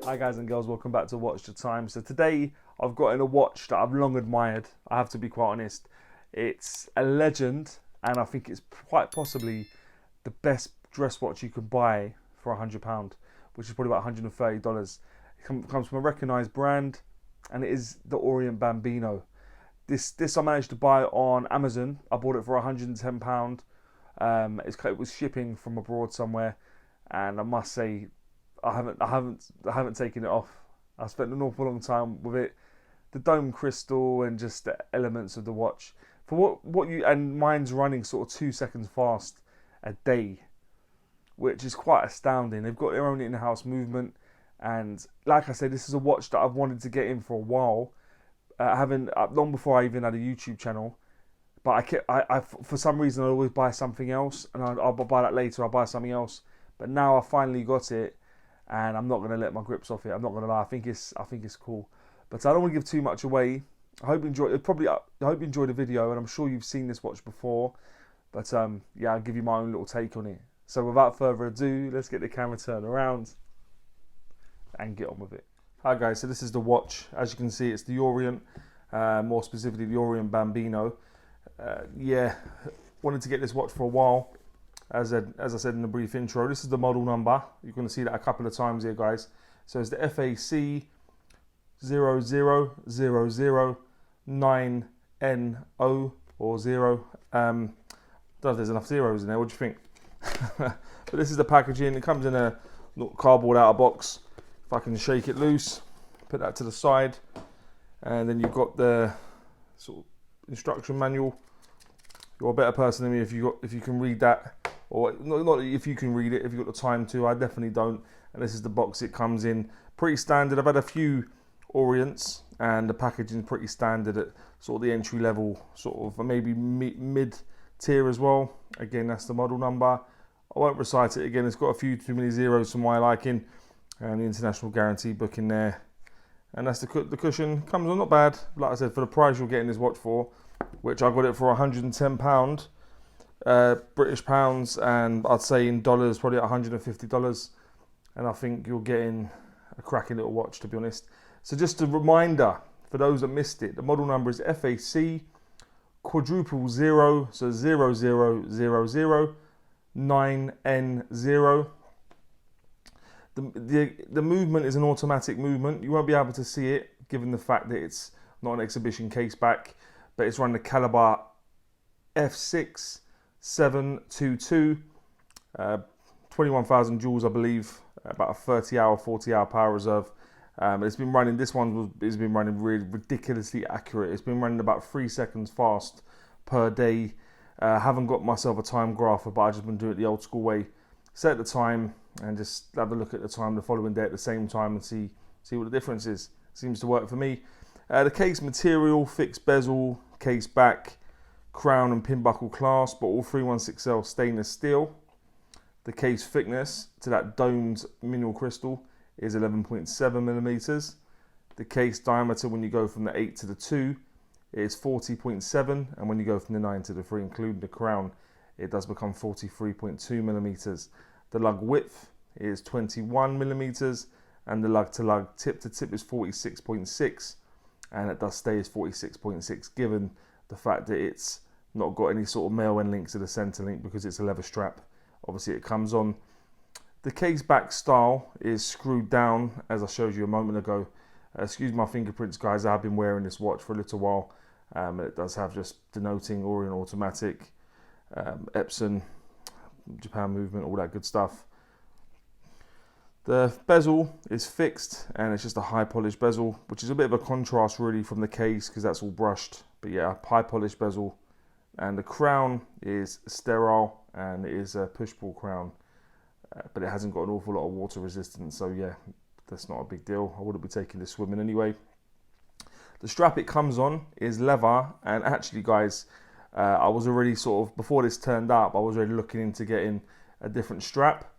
Hi guys and girls, welcome back to Watch the Time. So today I've got in a watch that I've long admired, I have to be quite honest. It's a legend and I think it's quite possibly the best dress watch you can buy for £100, which is probably about $130. It comes from a recognised brand and it is the Orient Bambino. This I managed to buy on Amazon. I bought it for £110. It was shipping from abroad somewhere, and I must say I haven't taken it off. I spent an awful long time with it. The dome crystal and just the elements of the watch. For what you and mine's running sort of 2 seconds fast a day, which is quite astounding. They've got their own in-house movement, and like I said, this is a watch that I've wanted to get in for a while. Long before I even had a YouTube channel, but I for some reason I always buy something else, and I'll buy that later. I'll buy something else, but now I finally got it. And I'm not going to let my grips off it. I'm not going to lie. I think it's cool. But I don't want to give too much away. I hope you enjoy the video, and I'm sure you've seen this watch before. But yeah, I'll give you my own little take on it. So without further ado, let's get the camera turned around and get on with it. Hi guys, so this is the watch. As you can see, it's the Orient, more specifically the Orient Bambino. Yeah, wanted to get this watch for a while. As I said in the brief intro, this is the model number. You're going to see that a couple of times here, guys. So it's the FAC00009N0 or 0. I don't know if there's enough zeros in there. What do you think? But this is the packaging. It comes in a cardboard outer box. If I can shake it loose, put that to the side, and then you've got the sort of instruction manual. You're a better person than me if you can read that. Or not if you can read it, if you've got the time to. I definitely don't. And this is the box it comes in. Pretty standard. I've had a few Orients and the packaging is pretty standard at sort of the entry level, sort of maybe mid tier as well. Again, that's the model number. I won't recite it again. It's got a few too many zeros for my liking. And the international guarantee book in there. And that's the cushion. Comes on not bad. Like I said, for the price you're getting this watch for, which I got it for £110. British pounds, and I'd say in dollars probably $150, and I think you're getting a cracking little watch, to be honest. So just a reminder for those that missed it, the model number is FAC quadruple 0, so 00009N0. The movement is an automatic movement. You won't be able to see it given the fact that it's not an exhibition case back, but it's running the caliber FAC00009N0, 21,000 joules, I believe, about a 40-hour power reserve. It's been running. This one has been running really ridiculously accurate. It's been running about 3 seconds fast per day. Haven't got myself a time grapher, but I've just been doing it the old school way. Set the time and just have a look at the time the following day at the same time and see what the difference is. Seems to work for me. The case material, fixed bezel, case back, crown and pin buckle clasp, but all 316L stainless steel. The case thickness to that domed mineral crystal is 11.7 millimeters. The case diameter when you go from the 8 to the 2 is 40.7, and when you go from the 9 to the 3, including the crown, it does become 43.2 millimeters. The lug width is 21 millimeters, and the lug to lug, tip to tip is 46.6, and it does stay as 46.6 given the fact that it's not got any sort of male end link to the center link because it's a leather strap. Obviously it comes on. The case back style is screwed down, as I showed you a moment ago. Excuse my fingerprints, guys. I've been wearing this watch for a little while. It does have just denoting Orient automatic, Epson, Japan movement, all that good stuff. The bezel is fixed and it's just a high polished bezel, which is a bit of a contrast really from the case because that's all brushed. But yeah, high polished bezel. And the crown is sterile and it is a push-pull crown, but it hasn't got an awful lot of water resistance. So yeah, that's not a big deal. I wouldn't be taking this swimming anyway. The strap it comes on is leather, and actually guys, I was already sort of, before this turned up, I was already looking into getting a different strap,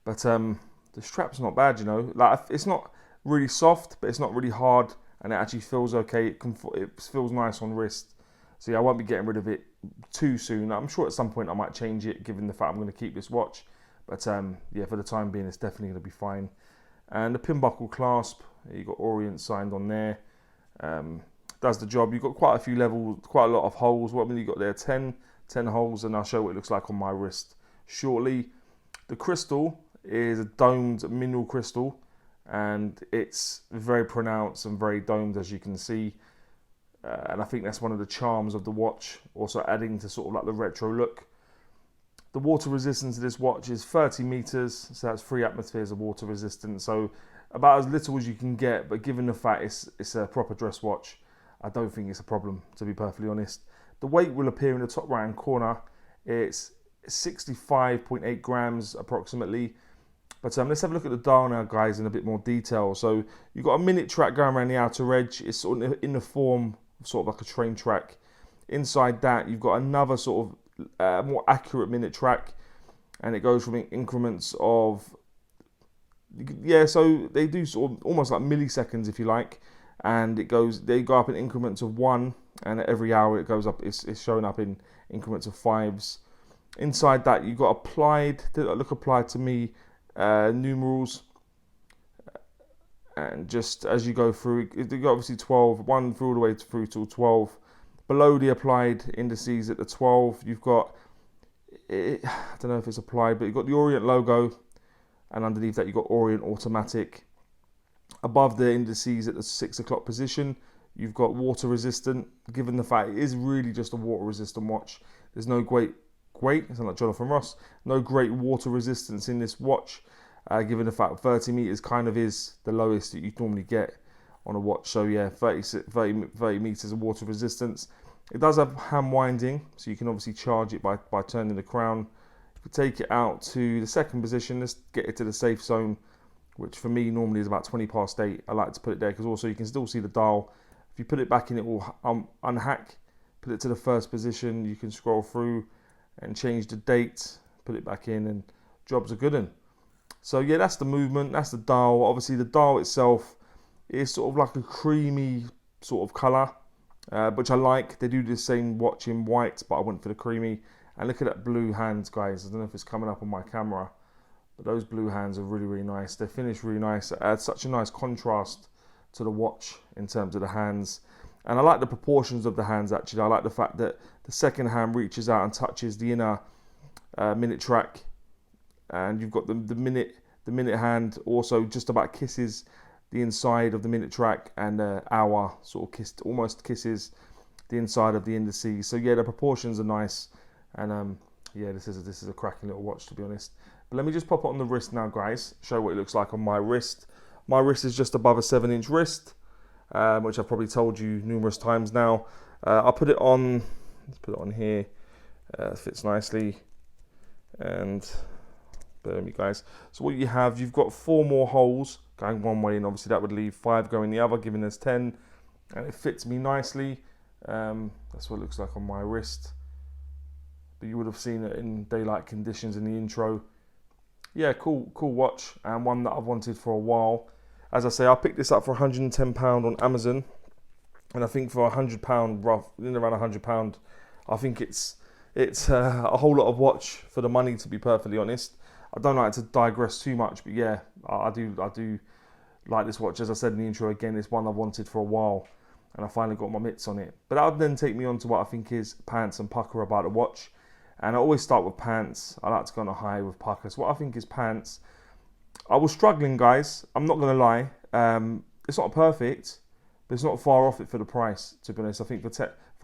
but the strap's not bad, you know. Like, it's not really soft, but it's not really hard, and it actually feels okay. It feels nice on wrist. So yeah, I won't be getting rid of it too soon. I'm sure at some point I might change it, given the fact I'm going to keep this watch. But yeah, for the time being, it's definitely going to be fine. And the pin buckle clasp, you've got Orient signed on there. Does the job. You've got quite a few levels, quite a lot of holes. What many you got there? 10 holes, and I'll show what it looks like on my wrist shortly. The crystal is a domed mineral crystal, and it's very pronounced and very domed, as you can see. And I think that's one of the charms of the watch, also adding to sort of like the retro look. The water resistance of this watch is 30 meters, so that's 3 atmospheres of water resistance. So about as little as you can get, but given the fact it's a proper dress watch, I don't think it's a problem, to be perfectly honest. The weight will appear in the top right hand corner. It's 65.8 grams approximately. But let's have a look at the dial now, guys, in a bit more detail. So you've got a minute track going around the outer edge. It's sort of in the form of sort of like a train track. Inside that, you've got another sort of more accurate minute track, and it goes from increments of, yeah, so they do sort of almost like milliseconds, if you like, and they go up in increments of 1, and at every hour it goes up, it's showing up in increments of 5s. Inside that, you've got applied to me, numerals, and just as you go through, you've got obviously 12, 1 through all the way through till 12. Below the applied indices at the 12, you've got, I don't know if it's applied, but you've got the Orient logo, and underneath that you've got Orient automatic. Above the indices at the 6 o'clock position, you've got water resistant. Given the fact it is really just a water resistant watch, there's no great, it's not like Jonathan Ross, no great water resistance in this watch, given the fact 30 meters kind of is the lowest that you normally get on a watch. So yeah, 30 meters of water resistance. It does have hand winding, so you can obviously charge it by turning the crown. If you take it out to the second position, let's get it to the safe zone, which for me normally is about 20 past 8. I like to put it there because also you can still see the dial. If you put it back in, it will unhack. Put it to the first position, you can scroll through and change the date, put it back in, and jobs are good. So yeah, that's the movement, that's the dial. Obviously the dial itself is sort of like a creamy sort of colour, which I like. They do the same watch in white, but I went for the creamy. And look at that blue hands, guys. I don't know if it's coming up on my camera, but those blue hands are really, really nice. They finish really nice. It adds such a nice contrast to the watch in terms of the hands. And I like the proportions of the hands, actually. I like the fact that the second hand reaches out and touches the inner minute track. And you've got the minute hand also just about kisses the inside of the minute track, and the hour sort of almost kisses the inside of the indices. So yeah, the proportions are nice. And yeah, this is a cracking little watch, to be honest. But let me just pop it on the wrist now, guys. Show what it looks like on my wrist. My wrist is just above a 7-inch wrist, which I've probably told you numerous times now. I'll put it on. Let's put it on here. Fits nicely. And bear with me, guys. So what you have, you've got 4 more holes going one way, and obviously that would leave 5 going the other, giving us 10. And it fits me nicely. That's what it looks like on my wrist. But you would have seen it in daylight conditions in the intro. Yeah, cool watch, and one that I've wanted for a while. As I say, I picked this up for £110 on Amazon, and I think for £100, rough, in around £100, I think it's a whole lot of watch for the money, to be perfectly honest. I don't like to digress too much, but yeah, I do like this watch. As I said in the intro, again, it's one I've wanted for a while, and I finally got my mitts on it. But that would then take me on to what I think is pants and pucker about the watch. And I always start with pants. I like to go on a high with pucker. So what I think is pants. I was struggling, guys. I'm not going to lie. It's not perfect, but it's not far off it for the price, to be honest. I think for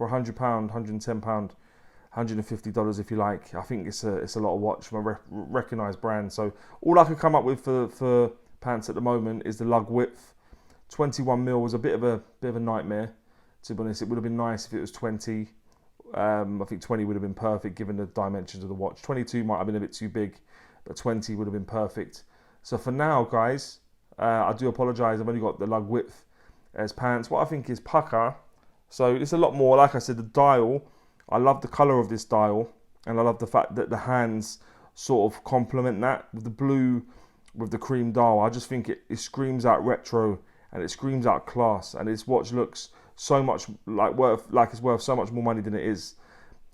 £100, £110, $150 if you like, I think it's a lot of watch from a recognised brand. So all I could come up with for pants at the moment is the Lug Width. 21mm was a bit of a nightmare, to be honest. It would have been nice if it was 20. I think 20 would have been perfect given the dimensions of the watch. 22 might have been a bit too big, but 20 would have been perfect. So for now, guys, I do apologise. I've only got the Lug Width as pants. What I think is pucker. So it's a lot more, like I said, the dial. I love the colour of this dial, and I love the fact that the hands sort of complement that with the blue, with the cream dial. I just think it screams out retro, and it screams out class, and this watch looks so much like it's worth so much more money than it is.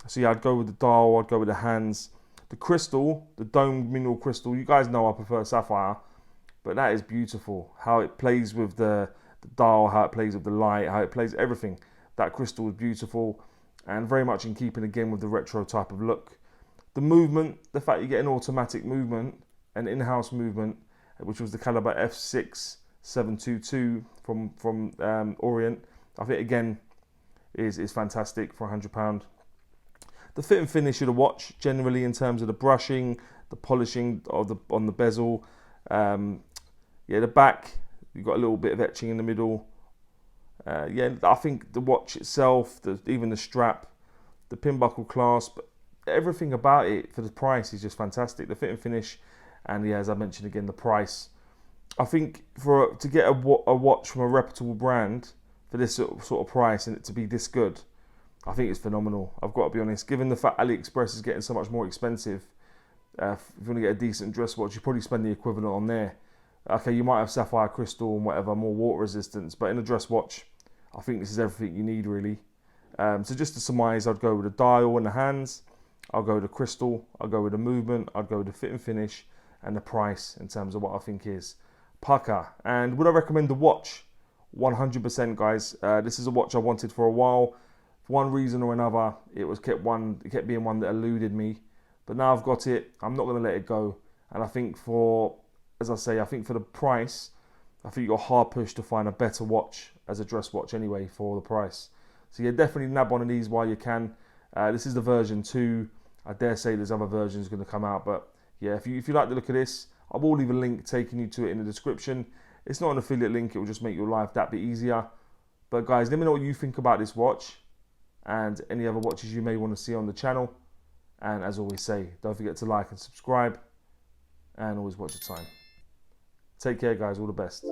So yeah, I'd go with the dial, I'd go with the hands. The crystal, the domed mineral crystal, you guys know I prefer sapphire, but that is beautiful. How it plays with the dial, how it plays with the light, how it plays everything. That crystal is beautiful and very much in keeping again with the retro type of look. The movement, the fact you get an automatic movement, an in-house movement, which was the caliber FAC00009N0 from Orient, I think again is fantastic for £100. The fit and finish of the watch, generally in terms of the brushing, the polishing of on the bezel, yeah, the back, you've got a little bit of etching in the middle. Yeah, I think the watch itself, even the strap, the pin buckle clasp, everything about it for the price is just fantastic. The fit and finish, and yeah, as I mentioned again, the price. I think to get a watch from a reputable brand for this sort of price and it to be this good, I think it's phenomenal. I've got to be honest. Given the fact AliExpress is getting so much more expensive, if you want to get a decent dress watch, you probably spend the equivalent on there. Okay, you might have sapphire crystal and whatever, more water resistance, but in a dress watch, I think this is everything you need really. So just to surmise, I'd go with the dial and the hands, I'll go with the crystal, I'll go with the movement, I'd go with the fit and finish, and the price in terms of what I think is Pukka. And would I recommend the watch? 100% guys. This is a watch I wanted for a while. For one reason or another, it kept being one that eluded me. But now I've got it, I'm not going to let it go. And I think as I say, I think for the price, I think you're hard pushed to find a better watch as a dress watch anyway for the price. So yeah, definitely nab one of these while you can. This is the version 2. I dare say there's other versions going to come out, but yeah, if you like the look of this, I will leave a link taking you to it in the description. It's not an affiliate link, it will just make your life that bit easier. But guys, let me know what you think about this watch and any other watches you may want to see on the channel. And as always say, don't forget to like and subscribe, and always watch your time. Take care guys, all the best.